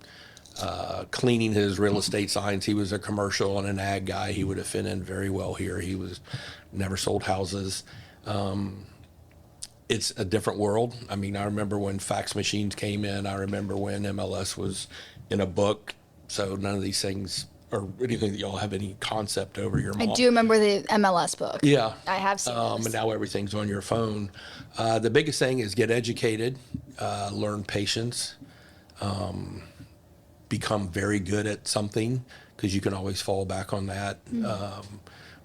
cleaning his real estate signs. He was a commercial and an ag guy. He would have fit in very well here. He was never sold houses. It's a different world. I mean, I remember when fax machines came in. I remember when MLS was in a book. So none of these things or anything that y'all have any concept over your mom. I do remember the MLS book. Yeah. I have seen those. And now everything's on your phone. The biggest thing is get educated, learn patience, become very good at something, because you can always fall back on that.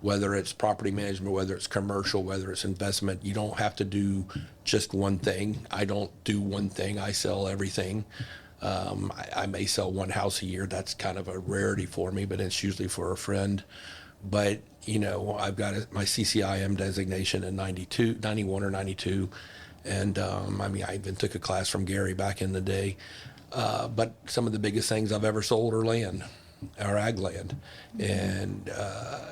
Whether it's property management, whether it's commercial, whether it's investment, you don't have to do just one thing. I don't do one thing. I sell everything. I may sell one house a year. That's kind of a rarity for me, but it's usually for a friend. But, you know, I've got my CCIM designation in 91 or 92. And, I mean, I even took a class from Gary back in the day. But some of the biggest things I've ever sold are land, or ag land. And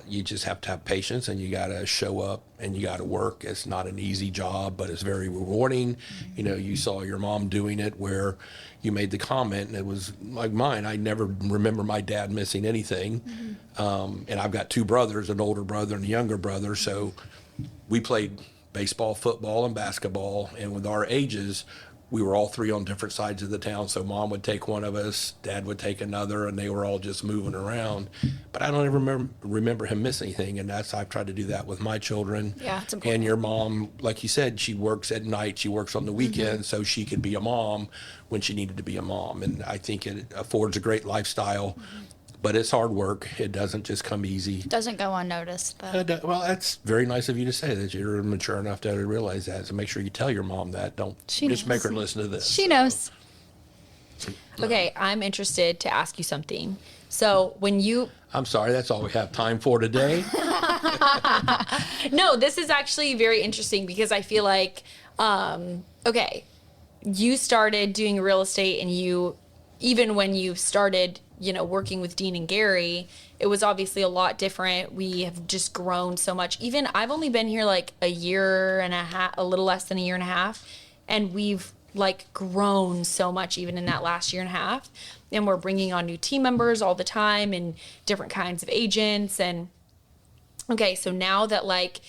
you just have to have patience, and you got to show up, and you got to work. It's not an easy job, but it's very rewarding. You know, you saw your mom doing it, where you made the comment, and it was like mine. I never remember my dad missing anything. And I've got two brothers, an older brother and a younger brother. So we played baseball, football, and basketball. And with our ages, we were all three on different sides of the town. So mom would take one of us, dad would take another, and they were all just moving around. But I don't ever remember him missing anything. And I've tried to do that with my children. Yeah, it's important. And your mom, like you said, she works at night, she works on the weekends, so she could be a mom when she needed to be a mom. And I think it affords a great lifestyle. But it's hard work. It doesn't just come easy. Doesn't go unnoticed, though. Well, that's very nice of you to say that. You're mature enough to realize that. So make sure you tell your mom that. Don't She just make knows. her listen to this. She knows. Okay, I'm interested to ask you something. So when you I'm sorry, that's all we have time for today. No, this is actually very interesting because I feel like, okay, you started doing real estate, and you, even when you started, you know, working with Dean and Gary, it was obviously a lot different. We have just grown so much. Even I've only been here like a year and a half, a little less than a year and a half, and we've like grown so much even in that last year and a half. And we're bringing on new team members all the time and different kinds of agents. And okay, so now that like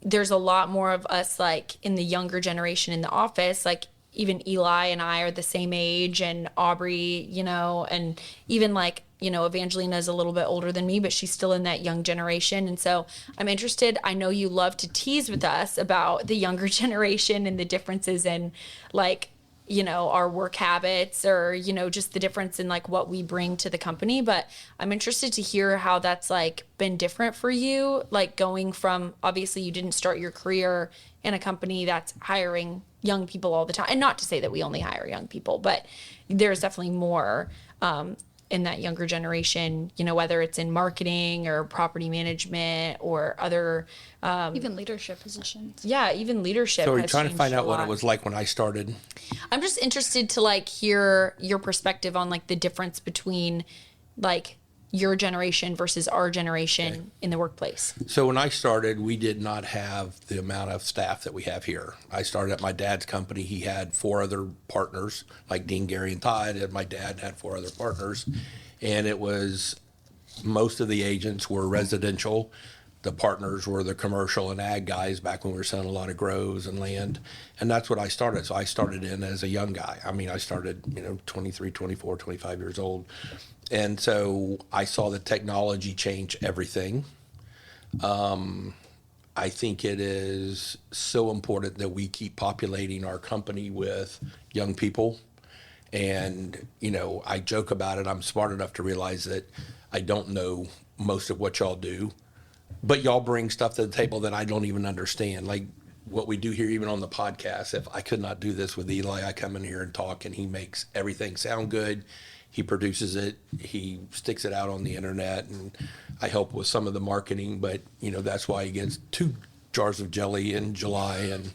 there's a lot more of us like in the younger generation in the office, like even Eli and I are the same age, and Aubrey, you know, and even like, you know, Evangelina's a little bit older than me, but she's still in that young generation. And so I'm interested. I know you love to tease with us about the younger generation and the differences in like, you know, our work habits, or, you know, just the difference in like what we bring to the company. But I'm interested to hear how that's like been different for you, like going from, obviously you didn't start your career in a company that's hiring young people all the time. And not to say that we only hire young people, but there's definitely more in that younger generation, you know, whether it's in marketing or property management or other Even leadership positions. yeah, even leadership. So are you has trying to changed find a out what lot. it was like when I started? I'm just interested to like hear your perspective on like the difference between like your generation versus our generation in the workplace. So when I started, we did not have the amount of staff that we have here. I started at my dad's company. He had 4 other partners, like Dean, Gary, and Todd, and my dad had 4 other partners. And it was, most of the agents were residential. The partners were the commercial and ag guys back when we were selling a lot of grows and land. And that's what I started. So I started in as a young guy. I mean, I started, you know, 23, 24, 25 years old. And so I saw the technology change everything. I think it is so important that we keep populating our company with young people. And, you know, I joke about it. I'm smart enough to realize that I don't know most of what y'all do, but y'all bring stuff to the table that I don't even understand. Like what we do here, even on the podcast. If I could not do this with Eli, I come in here and talk, and he makes everything sound good. He produces it, he sticks it out on the internet, and I help with some of the marketing, but you know, that's why he gets 2 jars of jelly in July. And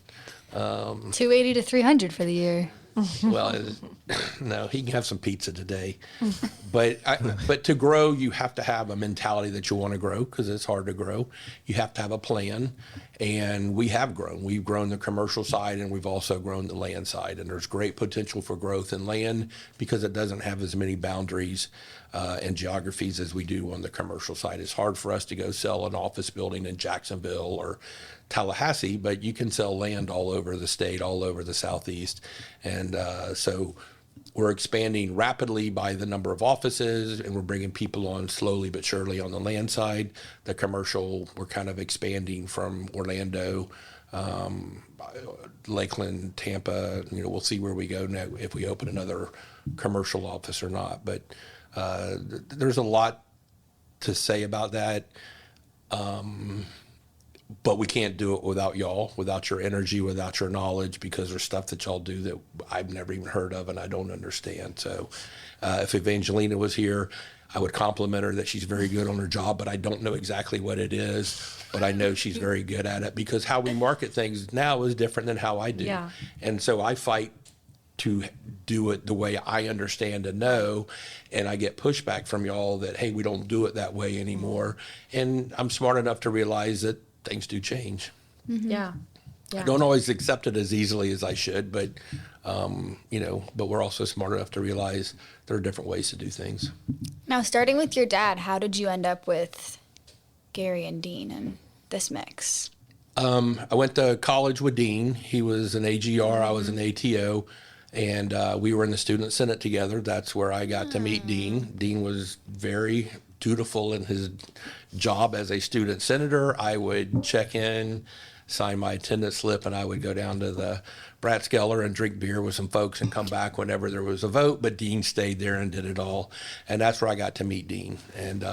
280 to 300 for the year. well, no, he can have some pizza today. But to grow, you have to have a mentality that you want to grow, because it's hard to grow. You have to have a plan, and we have grown. We've grown the commercial side, and we've also grown the land side. And there's great potential for growth in land because it doesn't have as many boundaries and geographies as we do on the commercial side. It's hard for us to go sell an office building in Jacksonville or Tallahassee, but you can sell land all over the state, all over the Southeast. And so we're expanding rapidly by the number of offices, and we're bringing people on slowly but surely on the land side. The commercial, we're kind of expanding from Orlando, Lakeland, Tampa. We'll see where we go now if we open another commercial office or not. But there's a lot to say about that. But we can't do it without y'all, without your energy, without your knowledge, because there's stuff that y'all do that I've never even heard of and I don't understand. So if Evangelina was here, I would compliment her that she's very good on her job, but I don't know exactly what it is. But I know she's very good at it, because how we market things now is different than how I do. Yeah. And so I fight to do it the way I understand and know, and I get pushback from y'all that, hey, we don't do it that way anymore. And I'm smart enough to realize that things do change. Yeah. I don't always accept it as easily as I should, but but we're also smart enough to realize there are different ways to do things. Now, starting with your dad, how did you end up with Gary and Dean and this mix? I went to college with Dean. He was an AGR, I was an ATO, and we were in the student senate together. That's where I got to meet Dean. Dean was very dutiful in his job as a student senator. I would check in, sign my attendance slip, and I would go down to the Bratskeller and drink beer with some folks and come back whenever there was a vote. But Dean stayed there and did it all. And that's where I got to meet Dean. And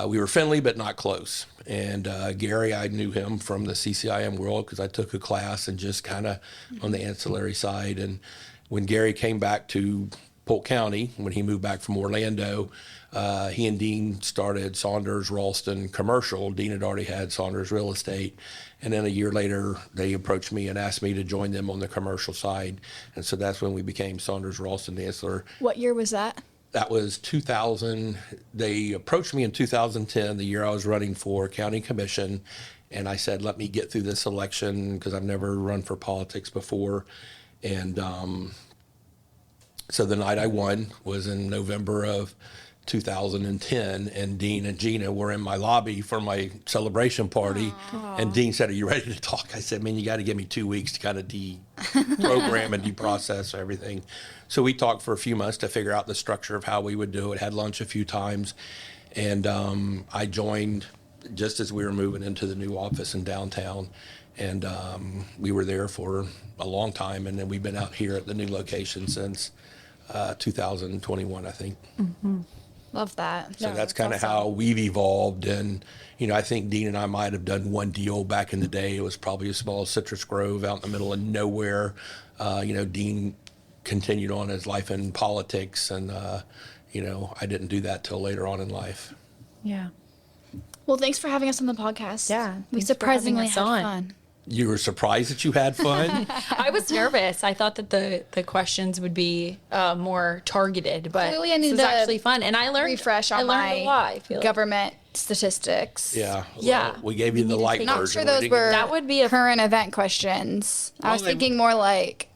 we were friendly, but not close. And Gary, I knew him from the CCIM world because I took a class and just kind of on the ancillary side. And when Gary came back to Polk County, when he moved back from Orlando, he and Dean started Saunders, Ralston Commercial. Dean had already had Saunders Real Estate. And then a year later, they approached me and asked me to join them on the commercial side. And so that's when we became Saunders Ralston Ancillary. What year was that? That was 2000. They approached me in 2010, the year I was running for county commission. And I said, let me get through this election because I've never run for politics before. And so the night I won was in November of 2010, and Dean and Gina were in my lobby for my celebration party. Aww. And Dean said, are you ready to talk? I said, man, you got to give me 2 weeks to kind of deprogram and deprocess everything. So we talked for a few months to figure out the structure of how we would do it, had lunch a few times. And I joined just as we were moving into the new office in downtown. And we were there for a long time. And then we've been out here at the new location since 2021, I think. Mm-hmm. Love that. So that's kind of awesome. How we've evolved. And, I think Dean and I might have done one deal back in the day. It was probably a small citrus grove out in the middle of nowhere. Dean continued on his life in politics. And, I didn't do that till later on in life. Yeah. Well, thanks for having us on the podcast. Yeah. We surprisingly had fun. You were surprised that you had fun? I was nervous. I thought that the questions would be more targeted, but clearly I this was actually fun. And I learned refresh on my government statistics. Yeah. Yeah. Well, we gave you the light version. Not sure those were that would be a current event questions. I was thinking more like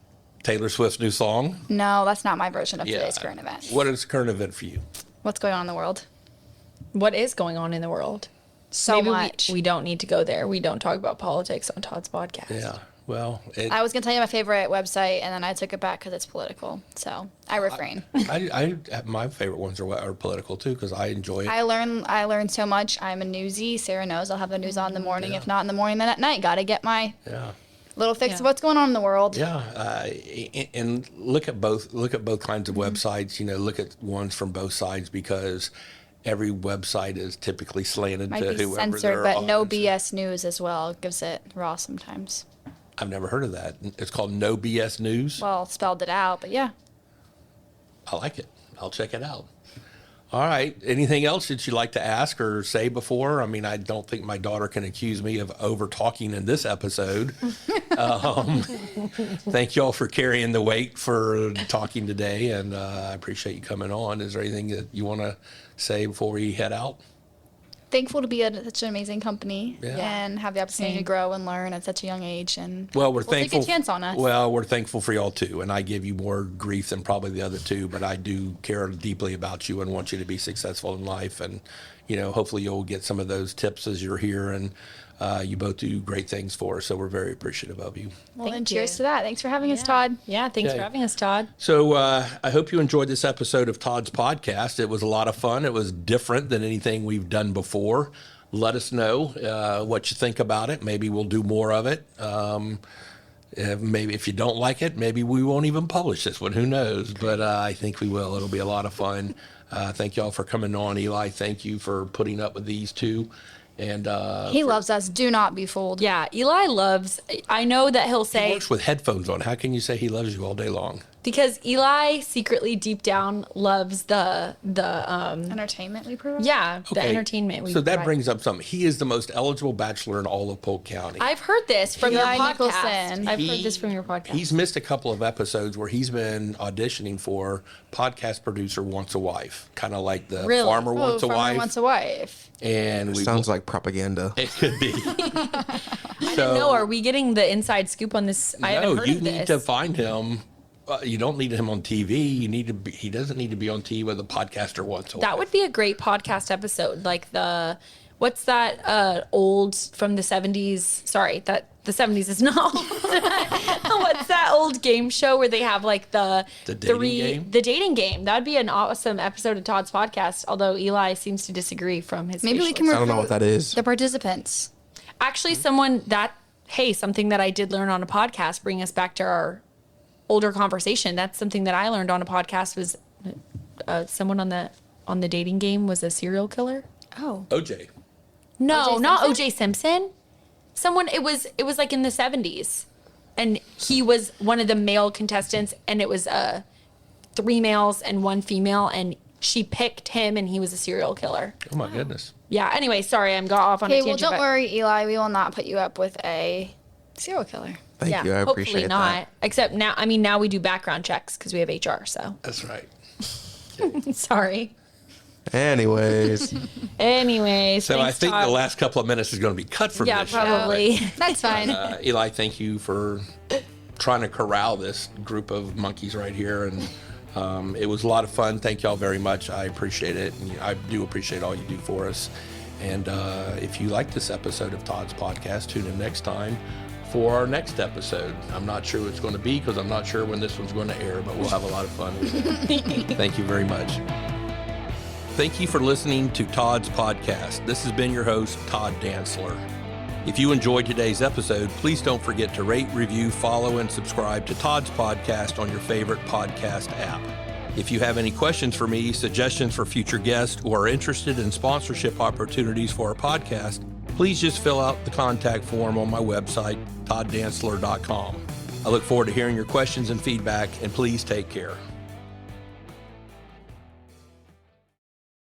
Taylor Swift's new song. No, that's not my version of today's current event. What is a current event for you? What's going on in the world? What is going on in the world? So much. We don't need to go there. We don't talk about politics on Todd's podcast. Yeah. Well, I was going to tell you my favorite website, and then I took it back because it's political. So I refrain. My favorite ones are political too because I enjoy it. I learn so much. I'm a newsie. Sarah knows I'll have the news on in the morning. Yeah. If not in the morning, then at night. Got to get my little fix of what's going on in the world. Yeah, and look at both kinds of websites. Look at ones from both sides because every website is typically slanted Might to be whoever censored, they're but on. No BS News as well gives it raw sometimes. I've never heard of that. It's called No BS News. Well, spelled it out, but yeah. I like it. I'll check it out. All right. Anything else that you'd like to ask or say before? I mean, I don't think my daughter can accuse me of over talking in this episode. Thank you all for carrying the weight for talking today, and I appreciate you coming on. Is there anything that you want to say before we head out? Thankful to be at such an amazing company and have the opportunity to grow and learn at such a young age. And we're thankful. Take a chance on us. Well, we're thankful for y'all too, and I give you more grief than probably the other two, but I do care deeply about you and want you to be successful in life. And hopefully you'll get some of those tips as you're here. And You both do great things for us, so we're very appreciative of you. Well, Thank then cheers you. to that. Thanks for having us, Todd. Yeah, thanks Okay. for having us, Todd. So I hope you enjoyed this episode of Todd's podcast. It was a lot of fun. It was different than anything we've done before. Let us know what you think about it. Maybe we'll do more of it. Maybe if you don't like it, maybe we won't even publish this one. Who knows? But I think we will. It'll be a lot of fun. Thank y'all for coming on. Eli, thank you for putting up with these two. And He loves us. Do not be fooled. Yeah, Eli loves, I know that he'll he say, works with headphones on. How can you say he loves you all day long? because Eli secretly deep down loves the Entertainment we provide. the entertainment we So that provide. brings up something. He is the most eligible bachelor in all of Polk County. I've heard this from Eli your podcast. Nicholson. I've heard this from your podcast. He's missed a couple of episodes where he's been auditioning for Podcast Producer Wants a Wife, kind of like the Really? Farmer Wants a Farmer Wife. wants a wife. And we Sounds like propaganda. it could be. No, are we getting the inside scoop on this? I haven't heard you of need this. to find him. You don't need him on TV. You need to be. He doesn't need to be on TV with a podcaster Wants a Wife. That would be a great podcast episode. Like what's that old from the 70s? Sorry, that the 70s is not old. What's that old game show where they have like the dating game? The dating game. That'd be an awesome episode of Todd's podcast, although Eli seems to disagree from his Maybe we facial can I don't know what that is. the participants. Actually, something that I did learn on a podcast, bring us back to our older conversation. That's something that I learned on a podcast was someone on the dating game was a serial killer. Oh. OJ. No, O.J. not Simpson? OJ Simpson. Someone it was like in the 70s. And he was one of the male contestants and it was 3 males and 1 female and she picked him and he was a serial killer. Oh my goodness. Yeah, anyway, sorry, I'm got off on a Okay, tangent. well, don't but- worry, Eli. We will not put you up with a serial killer. Thank yeah, you. I hopefully appreciate not. that. Except now we do background checks because we have HR. So That's right. sorry. Anyways, Anyways, So thanks, I think Todd. the last couple of minutes is going to be cut from Yeah, this show. probably. That's fine. Eli, thank you for trying to corral this group of monkeys right here. And it was a lot of fun. Thank y'all very much. I appreciate it. And I do appreciate all you do for us. And if you like this episode of Todd's podcast, tune in next time for our next episode. I'm not sure what it's going to be because I'm not sure when this one's going to air, but we'll have a lot of fun with it. Thank you very much. Thank you for listening to Todd's podcast. This has been your host, Todd Dantzler. If you enjoyed today's episode, please don't forget to rate, review, follow, and subscribe to Todd's podcast on your favorite podcast app. If you have any questions for me, suggestions for future guests, or are interested in sponsorship opportunities for our podcast, please just fill out the contact form on my website, todddantzler.com. I look forward to hearing your questions and feedback, and please take care.